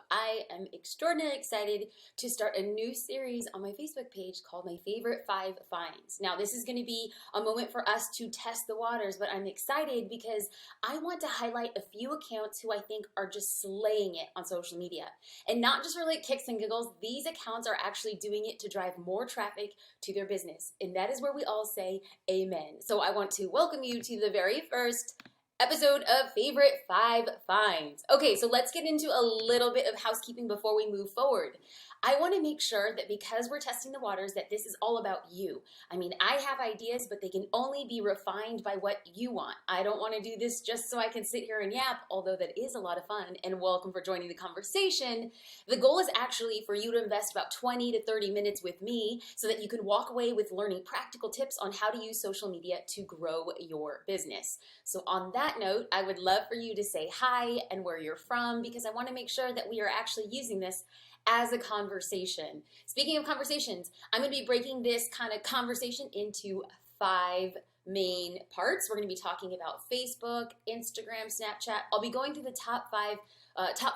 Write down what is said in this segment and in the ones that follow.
I am extraordinarily excited to start a new series on my Facebook page called My Favorite 5 Finds. Now, this is going to be a moment for us to test the waters, but I'm excited because I want to highlight a few accounts who I think are just slaying it on social media. And not just for like kicks and giggles, these accounts are actually doing it to drive more traffic to their business. And that is where we all say amen. So I want to welcome you to the very first episode of Favorite 5 Finds. Okay, so let's get into a little bit of housekeeping before we move forward. I want to make sure that because we're testing the waters that this is all about you. I mean, I have ideas, but they can only be refined by what you want. I don't want to do this just so I can sit here and yap, although that is a lot of fun, and welcome for joining the conversation. The goal is actually for you to invest about 20 to 30 minutes with me so that you can walk away with learning practical tips on how to use social media to grow your business. So on that note, I would love for you to say hi and where you're from because I want to make sure that we are actually using this as a conversation. Speaking of conversations, I'm going to be breaking this kind of conversation into 5 main parts. We're going to be talking about Facebook, Instagram, Snapchat. I'll be going through the top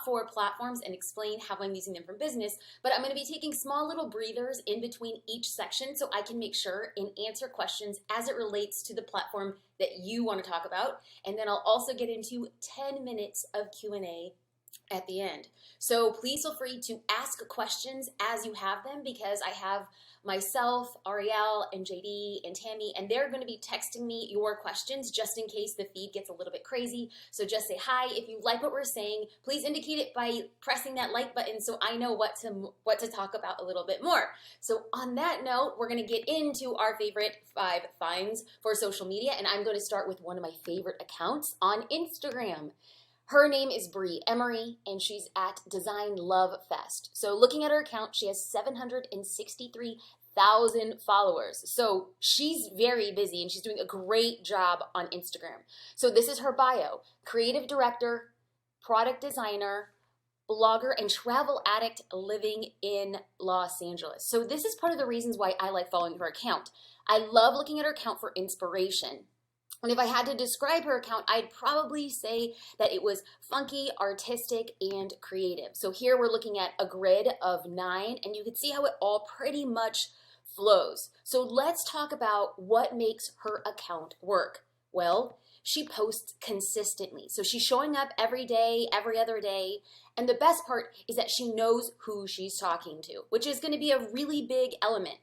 4 platforms and explain how I'm using them for business, but I'm going to be taking small little breathers in between each section so I can make sure and answer questions as it relates to the platform that you want to talk about. And then I'll also get into 10 minutes of Q&A at the end. So please feel free to ask questions as you have them because I have myself, Ariel, and JD, and Tammy, and they're going to be texting me your questions just in case the feed gets a little bit crazy. So just say hi. If you like what we're saying, please indicate it by pressing that like button so I know what to talk about a little bit more. So on that note, we're going to get into our favorite 5 finds for social media, and I'm going to start with one of my favorite accounts on Instagram. Her name is Bree Emery, and she's at Design Love Fest. So looking at her account, she has 763,000 followers. So she's very busy, and she's doing a great job on Instagram. So this is her bio: creative director, product designer, blogger, and travel addict living in Los Angeles. So this is part of the reasons why I like following her account. I love looking at her account for inspiration. And if I had to describe her account, I'd probably say that it was funky, artistic, and creative. So here we're looking at a grid of 9, and you can see how it all pretty much flows. So let's talk about what makes her account work. Well, she posts consistently. So she's showing up every day, every other day. And the best part is that she knows who she's talking to, which is going to be a really big element.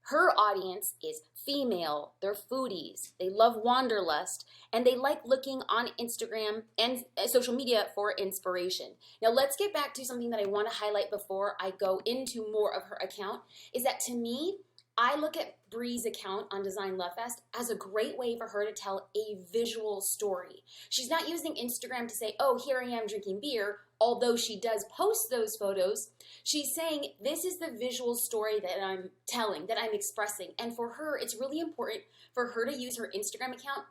Her audience is female, they're foodies, they love wanderlust, and they like looking on Instagram and social media for inspiration. Now let's get back to something that I want to highlight before I go into more of her account, is that to me, I look at Bree's account on Design Love Fest as a great way for her to tell a visual story. She's not using Instagram to say, oh, here I am drinking beer, although she does post those photos. She's saying, this is the visual story that I'm telling, that I'm expressing. And for her, it's really important for her to use her Instagram account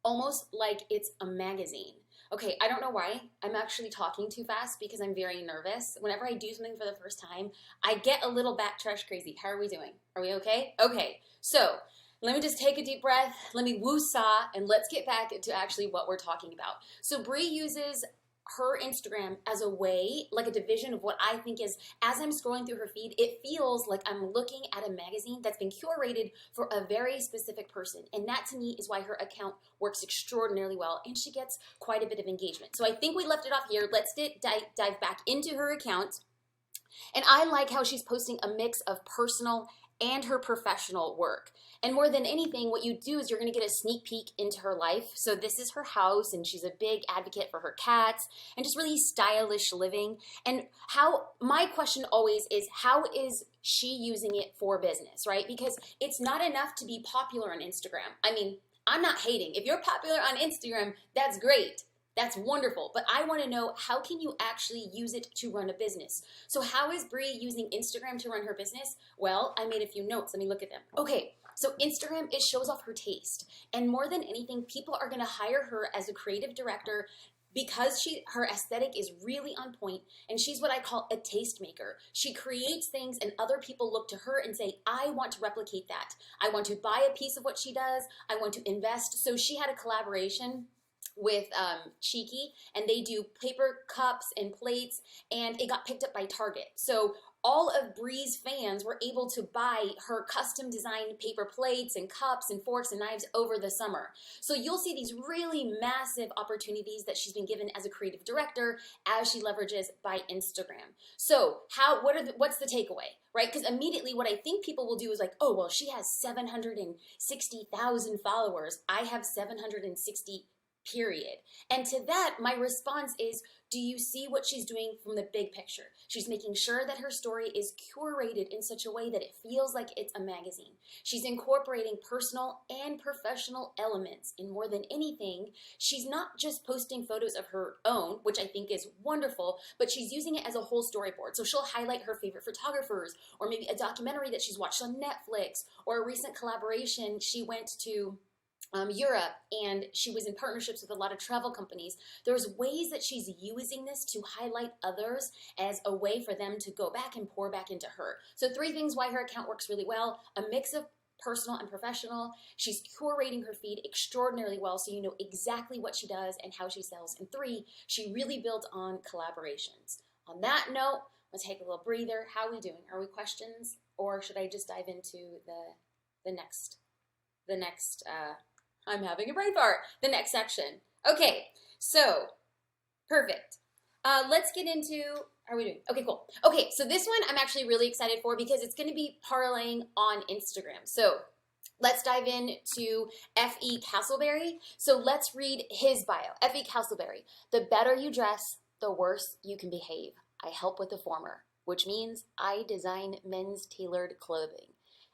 almost like it's a magazine. Okay, I don't know why I'm actually talking too fast because I'm very nervous. Whenever I do something for the first time, I get a little backtrash crazy. How are we doing? Are we okay? Okay, so let me just take a deep breath. Let me woo-saw, and let's get back to actually what we're talking about. So Bree uses her Instagram as a way, like a division of what I think is, as I'm scrolling through her feed, it feels like I'm looking at a magazine that's been curated for a very specific person. And that to me is why her account works extraordinarily well, and she gets quite a bit of engagement. So I think we left it off here. Let's dive back into her account. And I like how she's posting a mix of personal and her professional work. And more than anything, what you do is you're gonna get a sneak peek into her life. So this is her house, and she's a big advocate for her cats and just really stylish living. And my question always is, how is she using it for business, right? Because it's not enough to be popular on Instagram. I mean, I'm not hating. If you're popular on Instagram, that's great. That's wonderful, but I want to know, how can you actually use it to run a business? So how is Bree using Instagram to run her business? Well, I made a few notes. Let me look at them. Okay, so Instagram, it shows off her taste. And more than anything, people are going to hire her as a creative director because her aesthetic is really on point, and she's what I call a tastemaker. She creates things and other people look to her and say, I want to replicate that. I want to buy a piece of what she does. I want to invest. So she had a collaboration with Cheeky, and they do paper cups and plates, and it got picked up by Target. So all of Bree's fans were able to buy her custom designed paper plates and cups and forks and knives over the summer. So you'll see these really massive opportunities that she's been given as a creative director as she leverages by Instagram. So what's the takeaway, right? Because immediately what I think people will do is like, oh, well, she has 760,000 followers. I have 760 period. And to that, my response is, do you see what she's doing from the big picture? She's making sure that her story is curated in such a way that it feels like it's a magazine. She's incorporating personal and professional elements. And more than anything, she's not just posting photos of her own, which I think is wonderful, but she's using it as a whole storyboard. So she'll highlight her favorite photographers, or maybe a documentary that she's watched on Netflix, or a recent collaboration. She went to Europe, and she was in partnerships with a lot of travel companies. There's ways that she's using this to highlight others as a way for them to go back and pour back into her. So 3 things why her account works really well: a mix of personal and professional. She's curating her feed extraordinarily well, so you know exactly what she does and how she sells. And 3, she really builds on collaborations. On that note, let's take a little breather. How are we doing? Are we questions, or should I just dive into the next I'm having a brain fart. The next section. Okay, so perfect. Let's get into, how are we doing? Okay, cool. Okay, so this one I'm actually really excited for because it's going to be parlaying on Instagram. So let's dive into F.E. Castleberry. So let's read his bio. F.E. Castleberry: the better you dress, the worse you can behave. I help with the former, which means I design men's tailored clothing.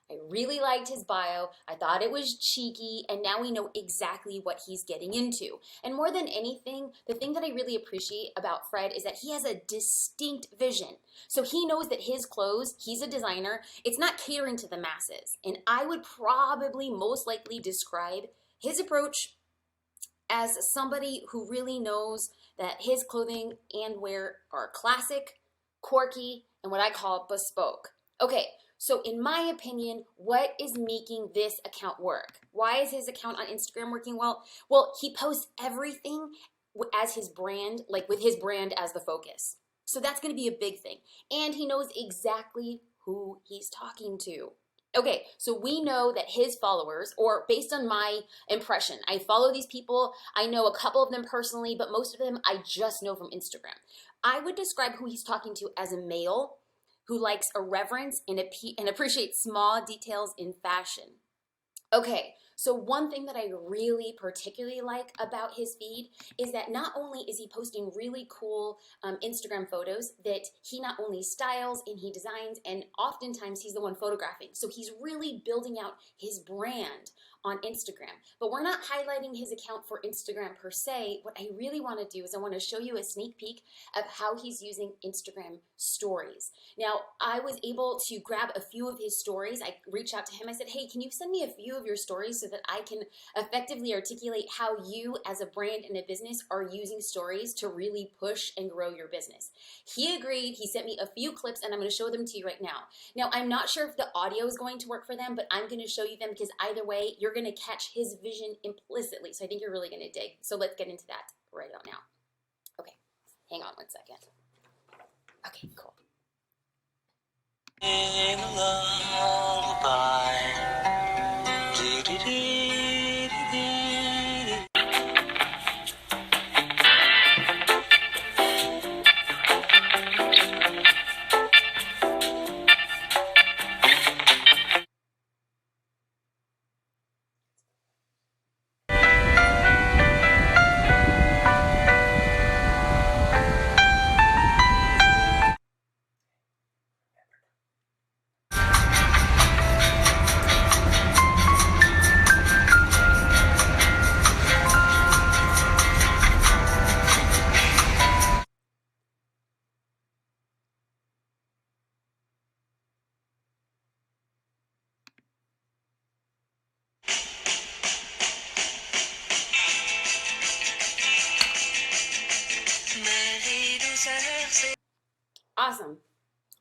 I really liked his bio. I thought it was cheeky, and now we know exactly what he's getting into. And more than anything, the thing that I really appreciate about Fred is that he has a distinct vision. So he knows that his clothes, he's a designer, it's not catering to the masses. And I would probably most likely describe his approach as somebody who really knows that his clothing and wear are classic, quirky, and what I call bespoke. Okay. So in my opinion, what is making this account work? Why is his account on Instagram working well? Well, he posts everything as his brand, like with his brand as the focus. So that's going to be a big thing. And he knows exactly who he's talking to. Okay, so we know that his followers, or based on my impression, I follow these people, I know a couple of them personally, but most of them I just know from Instagram. I would describe who he's talking to as a male who likes irreverence and appreciates small details in fashion. Okay, so one thing that I really particularly like about his feed is that not only is he posting really cool Instagram photos that he not only styles and he designs, and oftentimes he's the one photographing. So he's really building out his brand on Instagram. But we're not highlighting his account for Instagram per se. What I really want to do is I want to show you a sneak peek of how he's using Instagram stories. Now, I was able to grab a few of his stories. I reached out to him. I said, hey, can you send me a few of your stories so that I can effectively articulate how you as a brand and a business are using stories to really push and grow your business? He agreed. He sent me a few clips, and I'm going to show them to you right now. Now, I'm not sure if the audio is going to work for them, but I'm going to show you them because either way, you're going to catch his vision implicitly. So I think you're really going to dig. So let's get into that right out now. Okay, hang on 1 second. Okay, cool. In a lullaby. Awesome.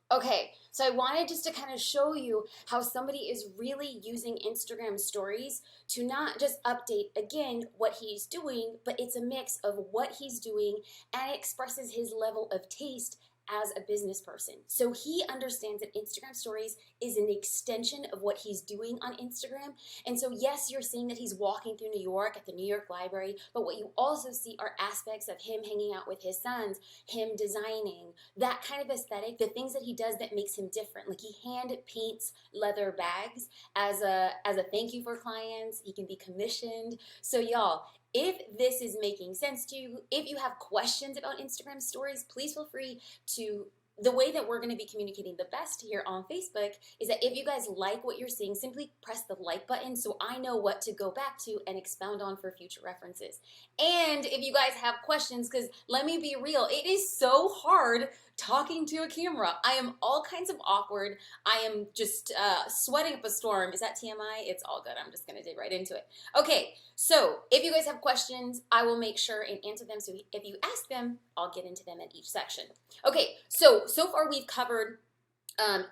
Okay, so I wanted just to kind of show you how somebody is really using Instagram stories to not just update again what he's doing, but it's a mix of what he's doing and expresses his level of taste as a business person. So he understands that Instagram stories is an extension of what he's doing on Instagram. And so, yes, you're seeing that he's walking through New York at the New York Library, but what you also see are aspects of him hanging out with his sons, him designing, that kind of aesthetic, the things that he does that makes him different. Like he hand paints leather bags as a thank you for clients. He can be commissioned. So y'all, if this is making sense to you, if you have questions about Instagram stories, please feel free to. The way that we're going to be communicating the best here on Facebook is that if you guys like what you're seeing, simply press the like button so I know what to go back to and expound on for future references. And if you guys have questions, because let me be real, it is so hard talking to a camera. I am all kinds of awkward. I am just sweating up a storm. Is that TMI? It's all good. I'm just going to dig right into it. Okay, so if you guys have questions, I will make sure and answer them. So if you ask them, I'll get into them at each section. Okay, so far we've covered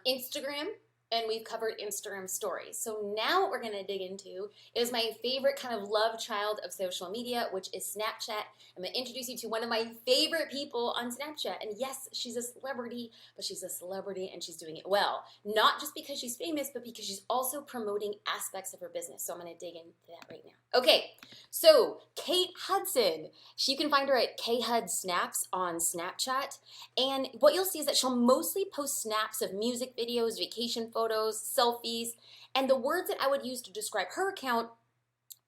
Instagram and we've covered Instagram stories. So now what we're going to dig into is my favorite kind of love child of social media, which is Snapchat. I'm going to introduce you to one of my favorite people on Snapchat. And yes, she's a celebrity, but she's a celebrity and she's doing it well. Not just because she's famous, but because she's also promoting aspects of her business. So I'm going to dig into that right now. Okay, so Kate Hudson. You can find her at KHudSnaps on Snapchat. And what you'll see is that she'll mostly post snaps of music videos, vacation photos, selfies, and the words that I would use to describe her account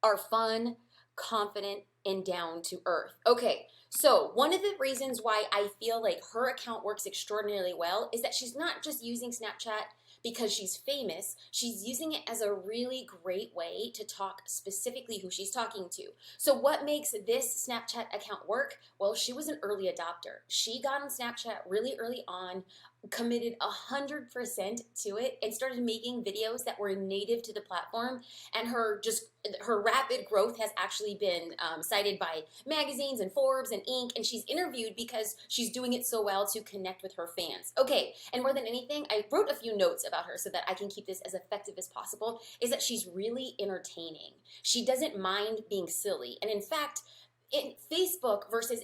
are fun, confident, and down to earth. Okay, so one of the reasons why I feel like her account works extraordinarily well is that she's not just using Snapchat because she's famous, she's using it as a really great way to talk specifically who she's talking to. So what makes this Snapchat account work? Well, she was an early adopter. She got on Snapchat really early on, committed 100% to it, and started making videos that were native to the platform. And her rapid growth has actually been cited by magazines and Forbes and Inc. And she's interviewed because she's doing it so well to connect with her fans. Okay, and more than anything, I wrote a few notes about her so that I can keep this as effective as possible, is that she's really entertaining. She doesn't mind being silly. And in fact, in Facebook versus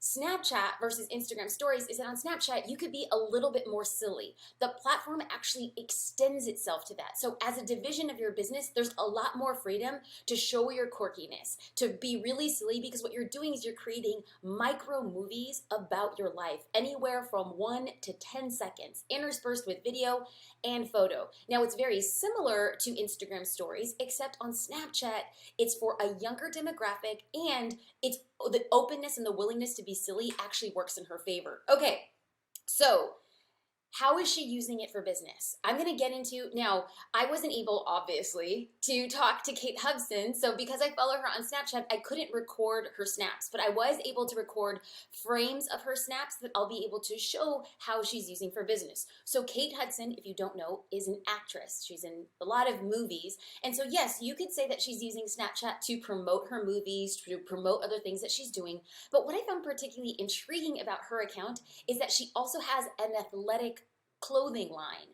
Snapchat versus Instagram stories is that on Snapchat, you could be a little bit more silly. The platform actually extends itself to that. So as a division of your business, there's a lot more freedom to show your quirkiness, to be really silly, because what you're doing is you're creating micro movies about your life, anywhere from 1 to 10 seconds, interspersed with video and photo. Now, it's very similar to Instagram stories, except on Snapchat, it's for a younger demographic, and it's the openness and the willingness to be silly actually works in her favor. Okay, so how is she using it for business? I'm going to get into, now, I wasn't able, obviously, to talk to Kate Hudson, so because I follow her on Snapchat, I couldn't record her snaps, but I was able to record frames of her snaps that I'll be able to show how she's using for business. So Kate Hudson, if you don't know, is an actress. She's in a lot of movies, and so yes, you could say that she's using Snapchat to promote her movies, to promote other things that she's doing, but what I found particularly intriguing about her account is that she also has an athletic clothing line.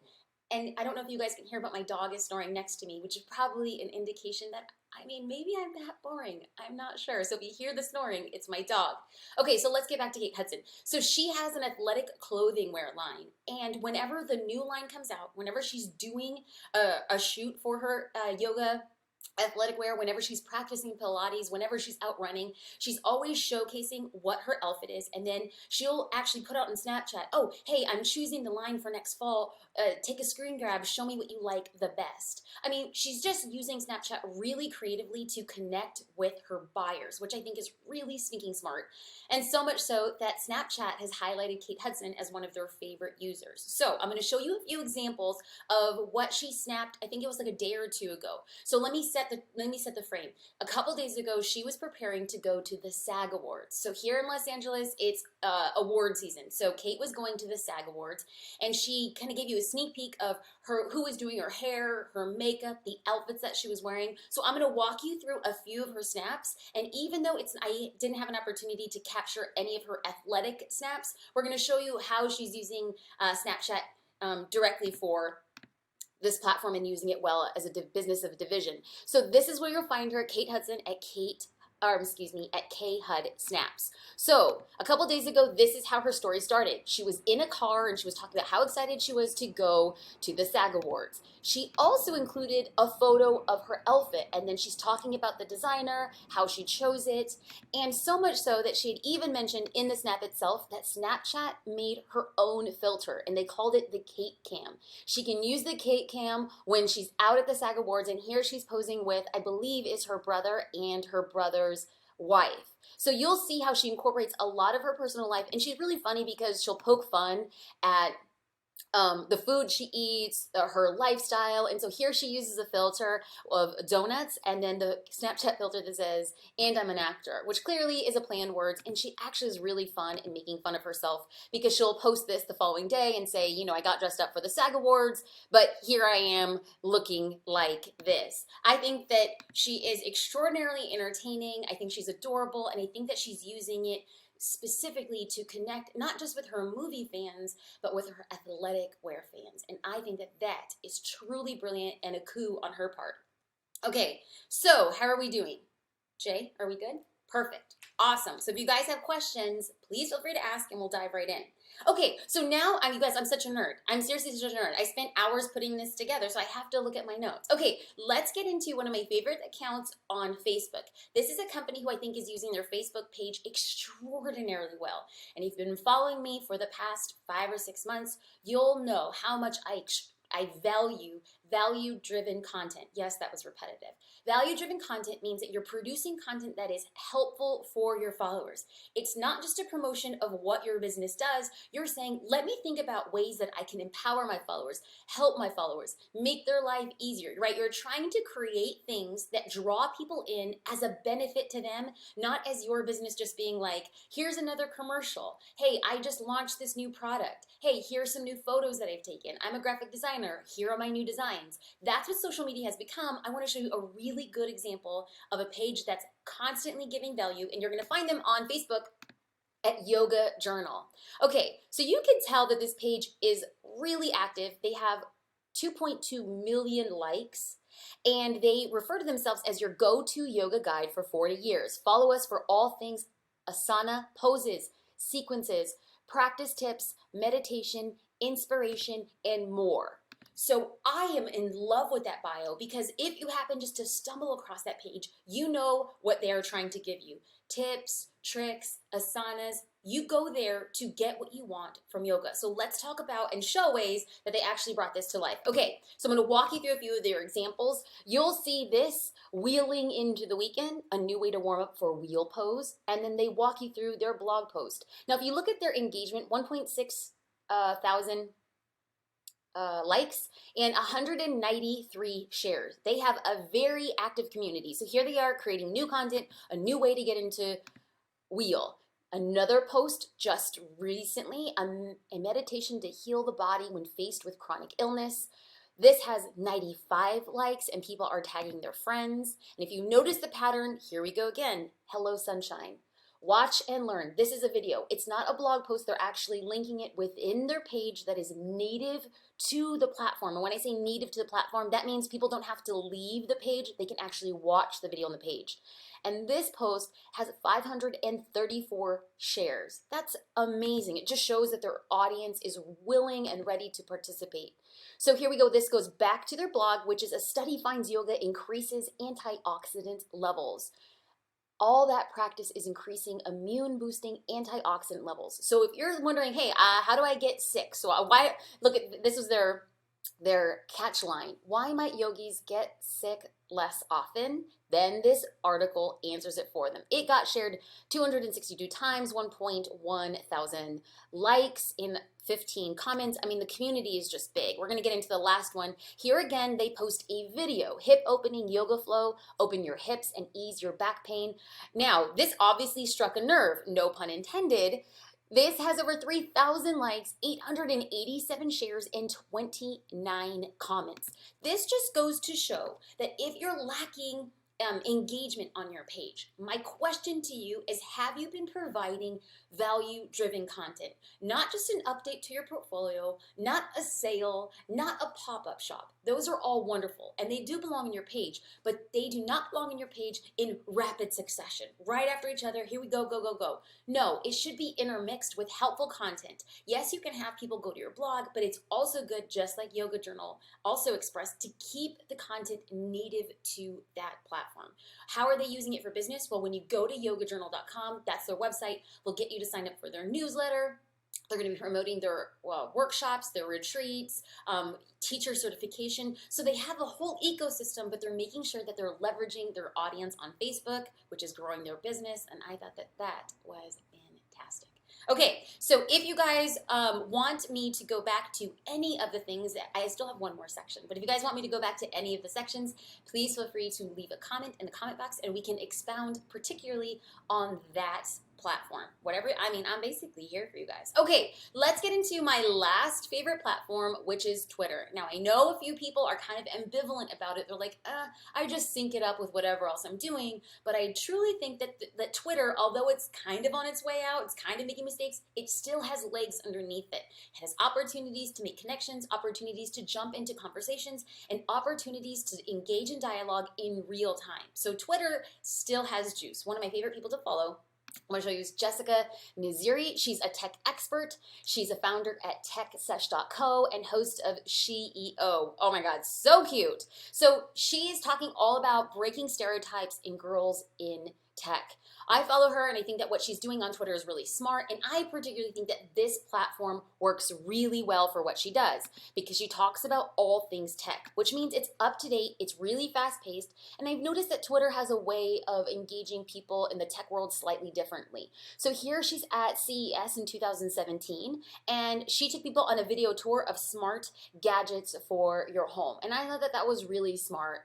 And I don't know if you guys can hear, but my dog is snoring next to me, which is probably an indication that, I mean, maybe I'm that boring. I'm not sure. So if you hear the snoring, it's my dog. Okay, so let's get back to Kate Hudson. So she has an athletic clothing wear line. And whenever the new line comes out, whenever she's doing a shoot for her yoga athletic wear, whenever she's practicing Pilates, whenever she's out running, she's always showcasing what her outfit is, and then she'll actually put out on Snapchat, oh, hey, I'm choosing the line for next fall, take a screen grab, show me what you like the best. I mean, she's just using Snapchat really creatively to connect with her buyers, which I think is really sneaking smart, and so much so that Snapchat has highlighted Kate Hudson as one of their favorite users. So I'm going to show you a few examples of what she snapped, I think it was like a day or two ago. So let me set set the frame. A couple days ago, she was preparing to go to the SAG Awards. So here in Los Angeles, it's award season. So Kate was going to the SAG Awards, and she kind of gave you a sneak peek of who was doing her hair, her makeup, the outfits that she was wearing. So I'm going to walk you through a few of her snaps, and even though I didn't have an opportunity to capture any of her athletic snaps, we're going to show you how she's using Snapchat directly for this platform and using it well as a business of a division. So this is where you'll find her, Kate Hudson at K Hud Snaps. So a couple days ago, this is how her story started. She was in a car and she was talking about how excited she was to go to the SAG Awards. She also included a photo of her outfit, and then she's talking about the designer, how she chose it, and so much so that she had even mentioned in the snap itself that Snapchat made her own filter, and they called it the Kate Cam. She can use the Kate Cam when she's out at the SAG Awards, and here she's posing with, I believe, is her brother and her brother's wife. So you'll see how she incorporates a lot of her personal life, and she's really funny because she'll poke fun at the food she eats, her lifestyle. And so here she uses a filter of donuts and then the Snapchat filter that says, and I'm an actor, which clearly is a play on words. And she actually is really fun in making fun of herself because she'll post this the following day and say, you know, I got dressed up for the SAG Awards, but here I am looking like this. I think that she is extraordinarily entertaining. I think she's adorable. And I think that she's using it specifically to connect not just with her movie fans, but with her athletic wear fans. And I think that that is truly brilliant and a coup on her part. Okay, so how are we doing? Jay, are we good? Perfect. Awesome. So if you guys have questions, please feel free to ask and we'll dive right in. Okay, so now, you guys, I'm such a nerd. I'm seriously such a nerd. I spent hours putting this together, so I have to look at my notes. Okay, let's get into one of my favorite accounts on Facebook. This is a company who I think is using their Facebook page extraordinarily well. And if you've been following me for the past 5 or 6 months, you'll know how much I value value-driven content. Yes, that was repetitive. Value-driven content means that you're producing content that is helpful for your followers. It's not just a promotion of what your business does. You're saying, let me think about ways that I can empower my followers, help my followers, make their life easier, right? You're trying to create things that draw people in as a benefit to them, not as your business just being like, here's another commercial. Hey, I just launched this new product. Hey, here's some new photos that I've taken. I'm a graphic designer. Here are my new designs. That's what social media has become. I want to show you a really good example of a page that's constantly giving value, and you're going to find them on Facebook at Yoga Journal. Okay, so you can tell that this page is really active. They have 2.2 million likes, and they refer to themselves as your go-to yoga guide for 40 years. Follow us for all things asana, poses, sequences, practice tips, meditation, inspiration, and more. So I am in love with that bio because if you happen just to stumble across that page, you know what they're trying to give you. Tips, tricks, asanas. You go there to get what you want from yoga. So let's talk about and show ways that they actually brought this to life. Okay, so I'm going to walk you through a few of their examples. You'll see this wheeling into the weekend, a new way to warm up for wheel pose, and then they walk you through their blog post. Now, if you look at their engagement, 1.6 thousand likes and 193 shares. They have a very active community. So here they are creating new content, a new way to get into wheel. Another post just recently, a meditation to heal the body when faced with chronic illness. This has 95 likes and people are tagging their friends. And if you notice the pattern, here we go again. Hello, sunshine. Watch and learn. This is a video. It's not a blog post. They're actually linking it within their page that is native to the platform. And when I say native to the platform, that means people don't have to leave the page. They can actually watch the video on the page. And this post has 534 shares. That's amazing. It just shows that their audience is willing and ready to participate. So here we go. This goes back to their blog, which is a study finds yoga increases antioxidant levels. All that practice is increasing immune boosting antioxidant levels. So if you're wondering, hey, how do I get sick? So look at this was their their catch line, why might yogis get sick less often? Then this article answers it for them. It got shared 262 times, 1.1 thousand likes in 15 comments. I mean, the community is just big. We're going to get into the last one. Here again, they post a video, hip opening yoga flow, open your hips and ease your back pain. Now, this obviously struck a nerve, no pun intended. This has over 3,000 likes, 887 shares, and 29 comments. This just goes to show that if you're lacking engagement on your page, my question to you is, have you been providing value-driven content? Not just an update to your portfolio, not a sale, not a pop-up shop. Those are all wonderful, and they do belong on your page, but they do not belong on your page in rapid succession, right after each other. Here we go, go, go, go. No, it should be intermixed with helpful content. Yes, you can have people go to your blog, but it's also good, just like Yoga Journal also expressed, to keep the content native to that platform. How are they using it for business? Well, when you go to yogajournal.com, that's their website, we'll get you to sign up for their newsletter. They're going to be promoting their workshops, their retreats, teacher certification. So they have a whole ecosystem, but they're making sure that they're leveraging their audience on Facebook, which is growing their business. And I thought that that was fantastic. Okay, so if you guys want me to go back to any of the things, I still have one more section, but if you guys want me to go back to any of the sections, please feel free to leave a comment in the comment box and we can expound particularly on that platform. Whatever, I mean, I'm basically here for you guys. Okay, let's get into my last favorite platform, which is Twitter. Now, I know a few people are kind of ambivalent about it. They're like, I just sync it up with whatever else I'm doing. But I truly think that Twitter, although it's kind of on its way out, it's kind of making mistakes, it still has legs underneath it. It has opportunities to make connections, opportunities to jump into conversations, and opportunities to engage in dialogue in real time. So Twitter still has juice. One of my favorite people to follow, I'm going to show you Jessica Niziri. She's a tech expert. She's a founder at techsesh.co and host of SheEO. Oh my God, so cute. So she's talking all about breaking stereotypes in girls in tech. I follow her and I think that what she's doing on Twitter is really smart, and I particularly think that this platform works really well for what she does because she talks about all things tech, which means it's up to date, it's really fast paced, and I've noticed that Twitter has a way of engaging people in the tech world slightly differently. So here she's at CES in 2017 and she took people on a video tour of smart gadgets for your home, and I thought that that was really smart.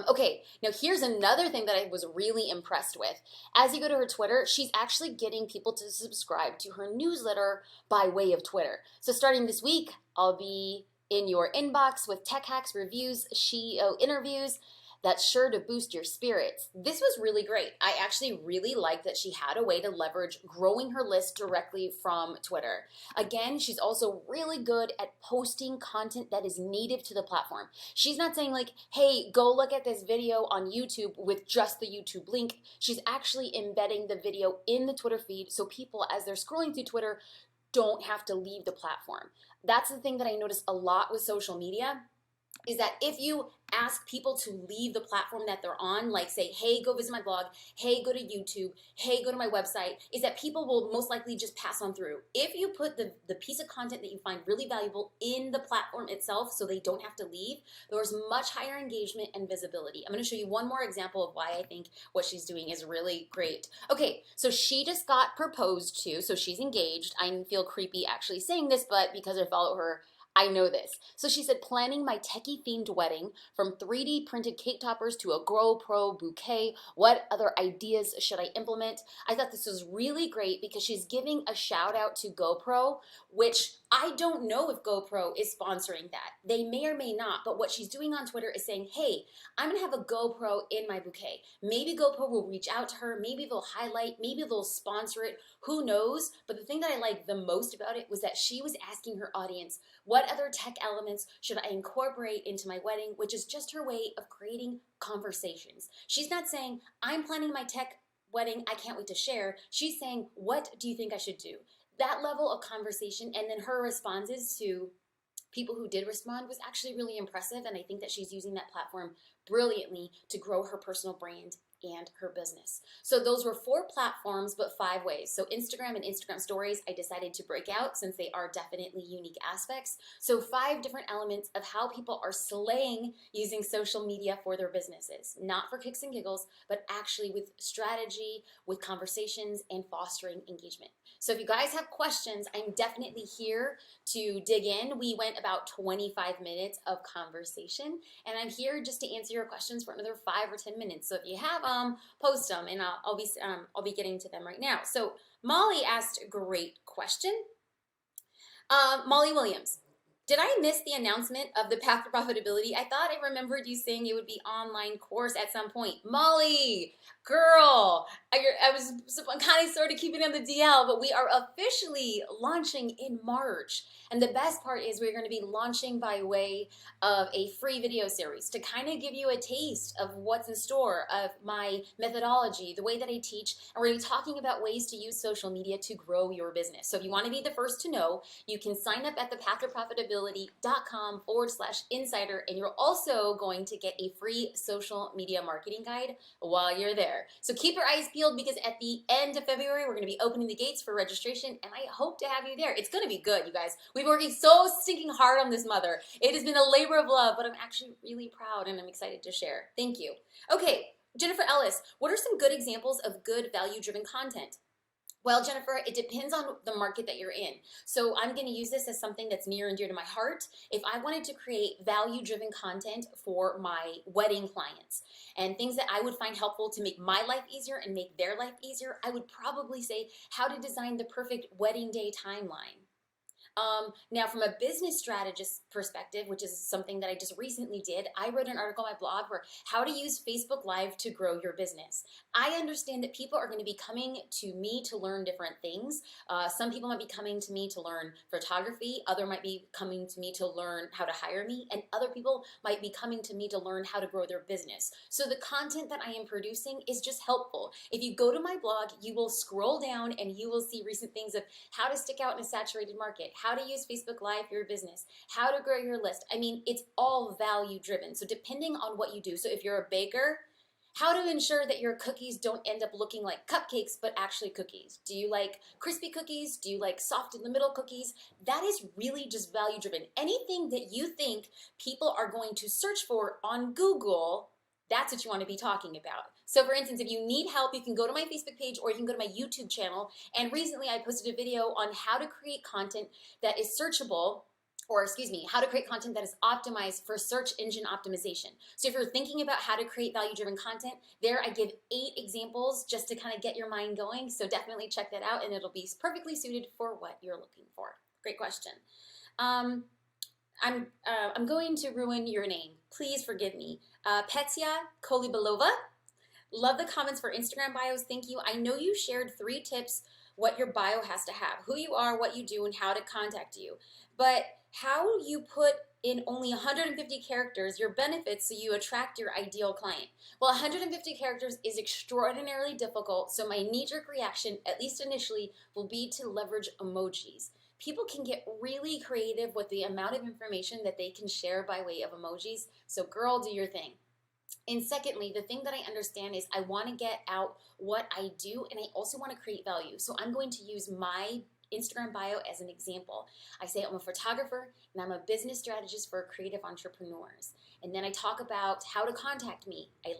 Okay, now here's another thing that I was really impressed with. As you go to her Twitter, she's actually getting people to subscribe to her newsletter by way of Twitter. So starting this week, I'll be in your inbox with tech hacks, reviews, SheEO interviews. That's sure to boost your spirits. This was really great. I actually really liked that she had a way to leverage growing her list directly from Twitter. Again, she's also really good at posting content that is native to the platform. She's not saying like, hey, go look at this video on YouTube with just the YouTube link. She's actually embedding the video in the Twitter feed so people, as they're scrolling through Twitter, don't have to leave the platform. That's the thing that I notice a lot with social media, is that if you ask people to leave the platform that they're on, like say, hey, go visit my blog, hey, go to YouTube, hey, go to my website, is that people will most likely just pass on through. If you put the piece of content that you find really valuable in the platform itself so they don't have to leave, there's much higher engagement and visibility. I'm going to show you one more example of why I think what she's doing is really great. Okay, so she just got proposed to, so she's engaged. I feel creepy actually saying this, but because I follow her, I know this. So she said, planning my techie themed wedding, from 3D printed cake toppers to a GoPro bouquet. What other ideas should I implement? I thought this was really great because she's giving a shout out to GoPro, which I don't know if GoPro is sponsoring that. They may or may not, but what she's doing on Twitter is saying, hey, I'm gonna have a GoPro in my bouquet. Maybe GoPro will reach out to her, maybe they'll highlight, maybe they'll sponsor it, who knows? But the thing that I liked the most about it was that she was asking her audience, what other tech elements should I incorporate into my wedding, which is just her way of creating conversations. She's not saying, I'm planning my tech wedding, I can't wait to share. She's saying, what do you think I should do? That level of conversation, and then her responses to people who did respond was actually really impressive, and I think that she's using that platform brilliantly to grow her personal brand and her business. So those were 4 platforms, but 5 ways. So Instagram and Instagram stories, I decided to break out since they are definitely unique aspects. So 5 different elements of how people are slaying using social media for their businesses, not for kicks and giggles, but actually with strategy, with conversations, and fostering engagement. So if you guys have questions, I'm definitely here to dig in. We went about 25 minutes of conversation, and I'm here just to answer your questions for another 5 or 10 minutes. So if you have them, post them, and I'll be getting to them right now. So Molly asked a great question. Molly Williams, did I miss the announcement of the Path to Profitability? I thought I remembered you saying it would be online course at some point. Molly, girl, I was kind of sort of keeping it on the DL, but we are officially launching in March. And the best part is we're going to be launching by way of a free video series to kind of give you a taste of what's in store, of my methodology, the way that I teach. And we're going to be talking about ways to use social media to grow your business. So if you want to be the first to know, you can sign up at thepathtoprofitability.com/insider, and you're also going to get a free social media marketing guide while you're there. So keep your eyes peeled, because at the end of February, we're going to be opening the gates for registration, and I hope to have you there. It's going to be good, you guys. We've been working so stinking hard on this, mother. It has been a labor of love, but I'm actually really proud, and I'm excited to share. Thank you. Okay, Jennifer Ellis, what are some good examples of good value-driven content? Well, Jennifer, it depends on the market that you're in. So I'm going to use this as something that's near and dear to my heart. If I wanted to create value-driven content for my wedding clients and things that I would find helpful to make my life easier and make their life easier, I would probably say how to design the perfect wedding day timeline. Now, from a business strategist perspective, which is something that I just recently did, I wrote an article on my blog for how to use Facebook Live to grow your business. I understand that people are going to be coming to me to learn different things. Some people might be coming to me to learn photography. Other might be coming to me to learn how to hire me. And other people might be coming to me to learn how to grow their business. So the content that I am producing is just helpful. If you go to my blog, you will scroll down and you will see recent things of how to stick out in a saturated market, how to use Facebook Live for your business, how to grow your list. I mean, it's all value driven. So depending on what you do. So if you're a baker, how to ensure that your cookies don't end up looking like cupcakes, but actually cookies. Do you like crispy cookies? Do you like soft in the middle cookies? That is really just value driven. Anything that you think people are going to search for on Google, that's what you want to be talking about. So for instance, if you need help, you can go to my Facebook page or you can go to my YouTube channel. And recently I posted a video on how to create content that is searchable, or excuse me, how to create content that is optimized for search engine optimization. So if you're thinking about how to create value-driven content, there I give 8 examples just to kind of get your mind going. So definitely check that out and it'll be perfectly suited for what you're looking for. Great question. I'm going to ruin your name. Please forgive me. Petya Kolibalova. Love the comments for Instagram bios. Thank you. I know you shared 3 tips what your bio has to have, who you are, what you do, and how to contact you. But how you put in only 150 characters your benefits so you attract your ideal client? Well, 150 characters is extraordinarily difficult, so my knee-jerk reaction, at least initially, will be to leverage emojis. People can get really creative with the amount of information that they can share by way of emojis, so girl, do your thing. And secondly, the thing that I understand is I want to get out what I do, and I also want to create value. So I'm going to use my Instagram bio as an example. I say I'm a photographer and I'm a business strategist for creative entrepreneurs. And then I talk about how to contact me. I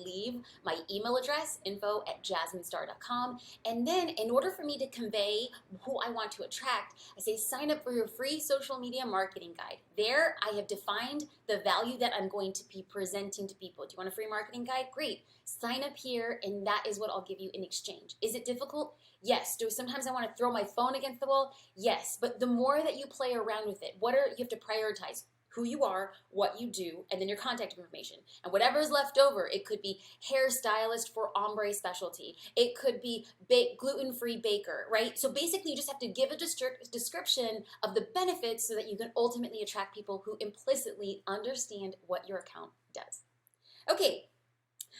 leave my email address, info@jasminestar.com. And then in order for me to convey who I want to attract, I say sign up for your free social media marketing guide. There I have defined the value that I'm going to be presenting to people. Do you want a free marketing guide? Great. Sign up here and that is what I'll give you in exchange. Is it difficult? Yes. Do sometimes I want to throw my phone against the wall? Yes. But the more that you play around with it, you have to prioritize who you are, what you do, and then your contact information. And whatever is left over, it could be hairstylist for ombre specialty. It could be gluten-free baker, right? So basically, you just have to give a description of the benefits so that you can ultimately attract people who implicitly understand what your account does. Okay,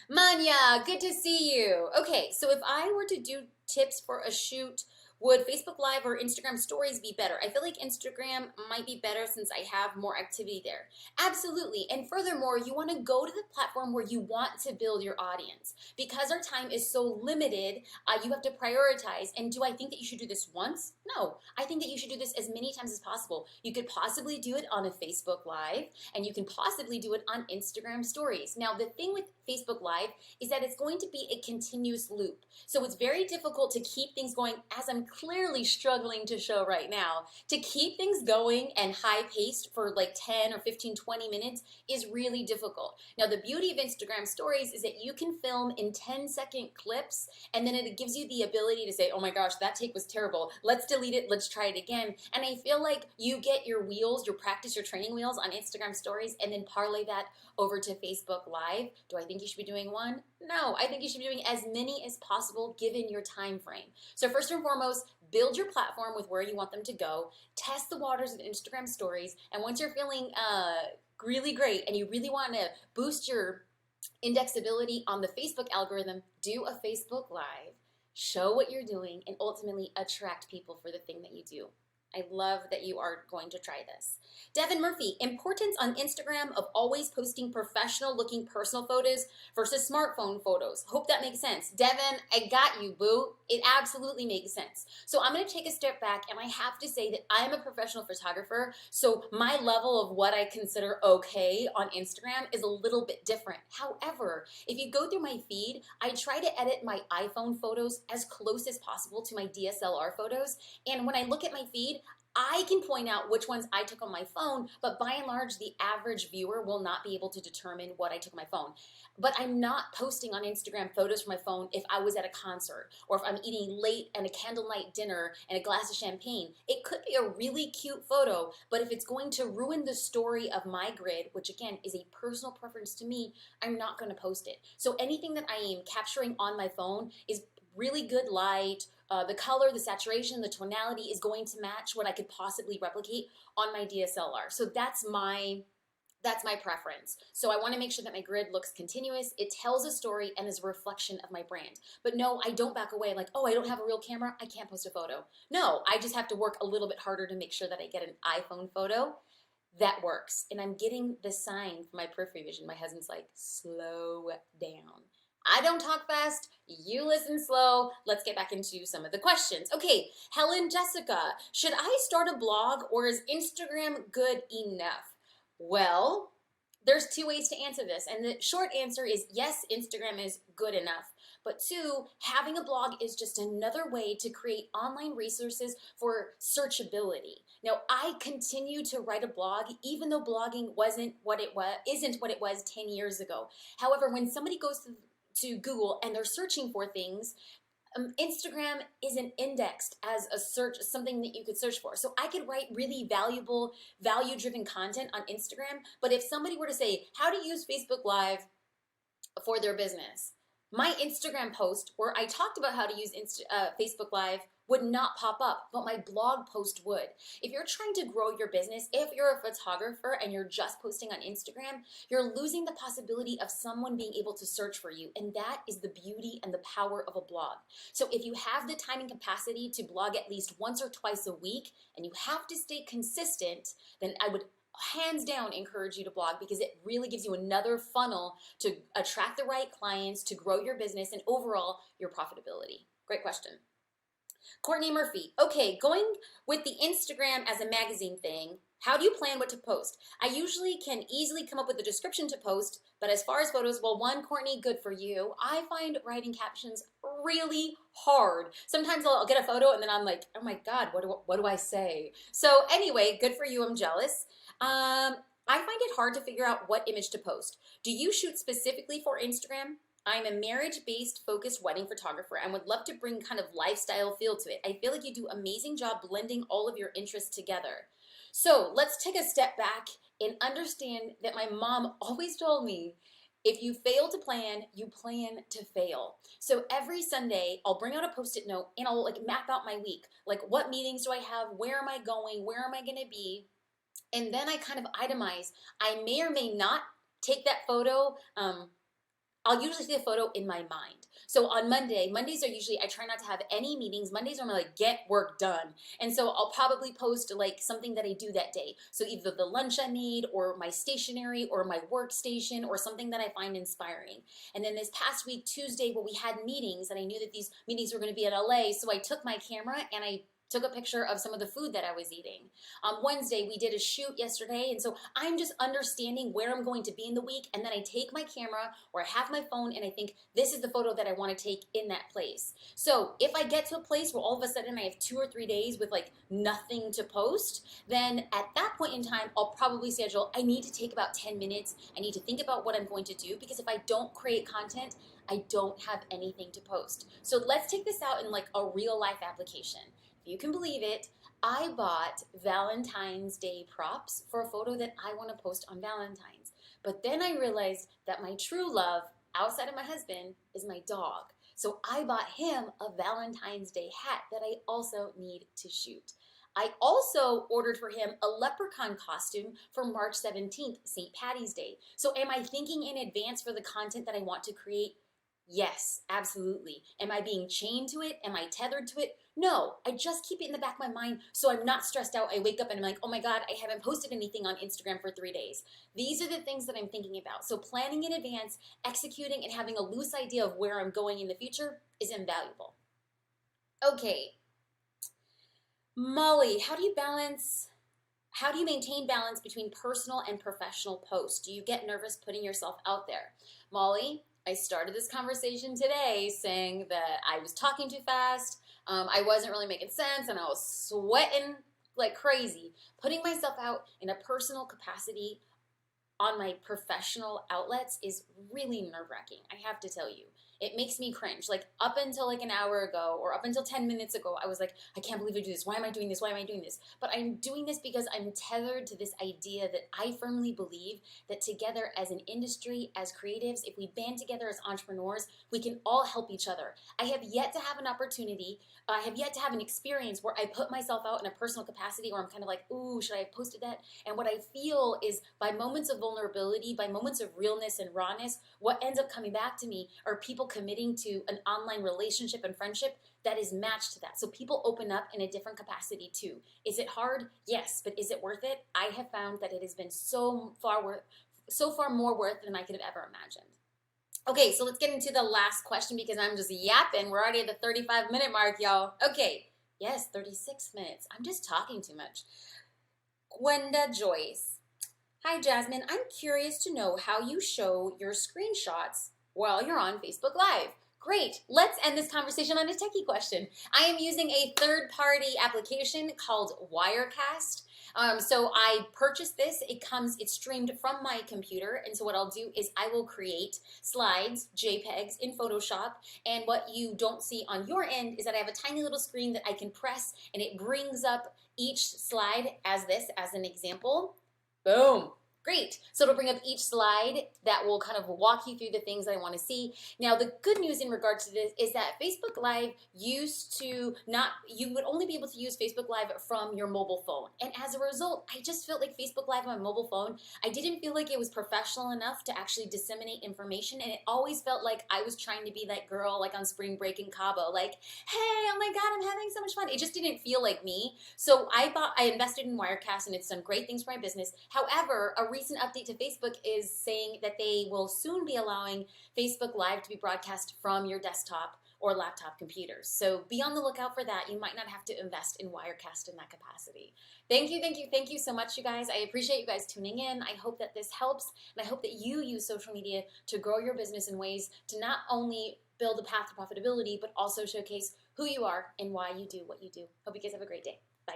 Manya, good to see you. Okay, so if I were to do tips for a shoot Would Facebook Live or Instagram Stories be better? I feel like Instagram might be better since I have more activity there. Absolutely. And furthermore, you want to go to the platform where you want to build your audience. Because our time is so limited, you have to prioritize. And do I think that you should do this once? No. I think that you should do this as many times as possible. You could possibly do it on a Facebook Live, and you can possibly do it on Instagram Stories. Now, the thing with Facebook Live is that it's going to be a continuous loop. So it's very difficult to keep things going, as I'm clearly struggling to show right now. To keep things going and high paced for like 10 or 15, 20 minutes is really difficult. Now, the beauty of Instagram Stories is that you can film in 10-second clips, and then it gives you the ability to say, oh my gosh, that take was terrible. Let's delete it. Let's try it again. And I feel like you get your wheels, your practice, your training wheels on Instagram Stories, and then parlay that over to Facebook Live. Do I think you should be doing one? No, I think you should be doing as many as possible given your time frame. So first and foremost, build your platform with where you want them to go. Test the waters with Instagram Stories. And once you're feeling really great and you really want to boost your indexability on the Facebook algorithm, do a Facebook Live. Show what you're doing and ultimately attract people for the thing that you do. I love that you are going to try this. Devin Murphy, importance on Instagram of always posting professional looking personal photos versus smartphone photos. Hope that makes sense. Devin, I got you, boo. It absolutely makes sense. So I'm going to take a step back, and I have to say that I'm a professional photographer, so my level of what I consider okay on Instagram is a little bit different. However, if you go through my feed, I try to edit my iPhone photos as close as possible to my DSLR photos, and when I look at my feed, I can point out which ones I took on my phone, but by and large, the average viewer will not be able to determine what I took on my phone. But I'm not posting on Instagram photos from my phone if I was at a concert or if I'm eating late and a candlelight dinner and a glass of champagne. It could be a really cute photo, but if it's going to ruin the story of my grid, which again is a personal preference to me, I'm not going to post it. So anything that I am capturing on my phone is really good light. The color, the saturation, the tonality is going to match what I could possibly replicate on my DSLR. So that's my preference. So I want to make sure that my grid looks continuous. It tells a story and is a reflection of my brand. But no, I don't back away like, oh, I don't have a real camera, I can't post a photo. No, I just have to work a little bit harder to make sure that I get an iPhone photo that works. And I'm getting the sign from my periphery vision. My husband's like, slow down. I don't talk fast, you listen slow. Let's get back into some of the questions. Okay, Helen Jessica, should I start a blog or is Instagram good enough? Well, there's two ways to answer this. And the short answer is yes, Instagram is good enough. But two, having a blog is just another way to create online resources for searchability. Now, I continue to write a blog, even though blogging isn't what it was 10 years ago. However, when somebody goes to Google and they're searching for things, Instagram isn't indexed as a search, something that you could search for. So I could write really valuable, value-driven content on Instagram, but if somebody were to say, how to use Facebook Live for their business, my Instagram post where I talked about how to use Facebook Live would not pop up, but my blog post would. If you're trying to grow your business, if you're a photographer and you're just posting on Instagram, you're losing the possibility of someone being able to search for you, and that is the beauty and the power of a blog. So if you have the time and capacity to blog at least once or twice a week, and you have to stay consistent, then I would hands down encourage you to blog because it really gives you another funnel to attract the right clients, to grow your business, and overall your profitability. Great question. Courtney Murphy, okay, going with the Instagram as a magazine thing, how do you plan what to post? I usually can easily come up with a description to post, but as far as photos, well, one, Courtney, good for you. I find writing captions really hard. Sometimes I'll get a photo and then I'm like, oh my God, what do I say? So anyway, good for you, I'm jealous. I find it hard to figure out what image to post. Do you shoot specifically for Instagram? I'm a marriage-based focused wedding photographer and would love to bring kind of lifestyle feel to it. I feel like you do an amazing job blending all of your interests together. So let's take a step back and understand that my mom always told me, if you fail to plan, you plan to fail. So every Sunday, I'll bring out a Post-it note and I'll like map out my week. Like what meetings do I have? Where am I going? Where am I gonna be? And then I kind of itemize. I may or may not take that photo I'll usually see the photo in my mind. So on Mondays are usually, I try not to have any meetings. Mondays are my like get work done. And so I'll probably post like something that I do that day. So either the lunch I made or my stationery or my workstation or something that I find inspiring. And then this past week, Tuesday, where we had meetings and I knew that these meetings were going to be in LA. So I took my camera and I took a picture of some of the food that I was eating. Wednesday, we did a shoot yesterday, and so I'm just understanding where I'm going to be in the week, and then I take my camera or I have my phone and I think this is the photo that I want to take in that place. So if I get to a place where all of a sudden I have 2 or 3 days with like nothing to post, then at that point in time, I'll probably schedule, I need to take about 10 minutes. I need to think about what I'm going to do, because if I don't create content, I don't have anything to post. So let's take this out in like a real life application. If you can believe it, I bought Valentine's Day props for a photo that I want to post on Valentine's. But then I realized that my true love, outside of my husband, is my dog. So I bought him a Valentine's Day hat that I also need to shoot. I also ordered for him a leprechaun costume for March 17th, St. Patty's Day. So am I thinking in advance for the content that I want to create? Yes, absolutely. Am I being chained to it? Am I tethered to it? No, I just keep it in the back of my mind so I'm not stressed out. I wake up and I'm like, oh my God, I haven't posted anything on Instagram for 3 days. These are the things that I'm thinking about. So planning in advance, executing, and having a loose idea of where I'm going in the future is invaluable. Okay, Molly, how do you maintain balance between personal and professional posts? Do you get nervous putting yourself out there? Molly, I started this conversation today saying that I was talking too fast, I wasn't really making sense, and I was sweating like crazy. Putting myself out in a personal capacity on my professional outlets is really nerve-wracking, I have to tell you. It makes me cringe. Like up until like an hour ago or up until 10 minutes ago, I was like, I can't believe I do this. Why am I doing this? Why am I doing this? But I'm doing this because I'm tethered to this idea that I firmly believe that together as an industry, as creatives, if we band together as entrepreneurs, we can all help each other. I have yet to have an opportunity, I have yet to have an experience where I put myself out in a personal capacity where I'm kind of like, ooh, should I have posted that? And what I feel is by moments of vulnerability, by moments of realness and rawness, what ends up coming back to me are people committing to an online relationship and friendship that is matched to that. So people open up in a different capacity too. Is it hard? Yes, but is it worth it? I have found that it has been so far more worth than I could have ever imagined. Okay, so let's get into the last question because I'm just yapping. We're already at the 35-minute mark, y'all. Okay, yes, 36 minutes. I'm just talking too much. Gwenda Joyce. Hi, Jasmine. I'm curious to know how you show your screenshots while you're on Facebook Live. Great. Let's end this conversation on a techie question. I am using a third-party application called Wirecast. So I purchased this. It's streamed from my computer. And so what I'll do is I will create slides, JPEGs in Photoshop. And what you don't see on your end is that I have a tiny little screen that I can press and it brings up each slide as an example. Boom. Great. So it'll bring up each slide that will kind of walk you through the things that I want to see. Now, the good news in regard to this is that Facebook Live you would only be able to use Facebook Live from your mobile phone. And as a result, I just felt like Facebook Live on my mobile phone, I didn't feel like it was professional enough to actually disseminate information. And it always felt like I was trying to be that girl like on spring break in Cabo, like, hey, oh my God, I'm having so much fun. It just didn't feel like me. So I invested in Wirecast and it's done great things for my business. However, a recent update to Facebook is saying that they will soon be allowing Facebook Live to be broadcast from your desktop or laptop computers. So be on the lookout for that. You might not have to invest in Wirecast in that capacity. Thank you so much, you guys. I appreciate you guys tuning in. I hope that this helps, and I hope that you use social media to grow your business in ways to not only build a path to profitability, but also showcase who you are and why you do what you do. Hope you guys have a great day. Bye.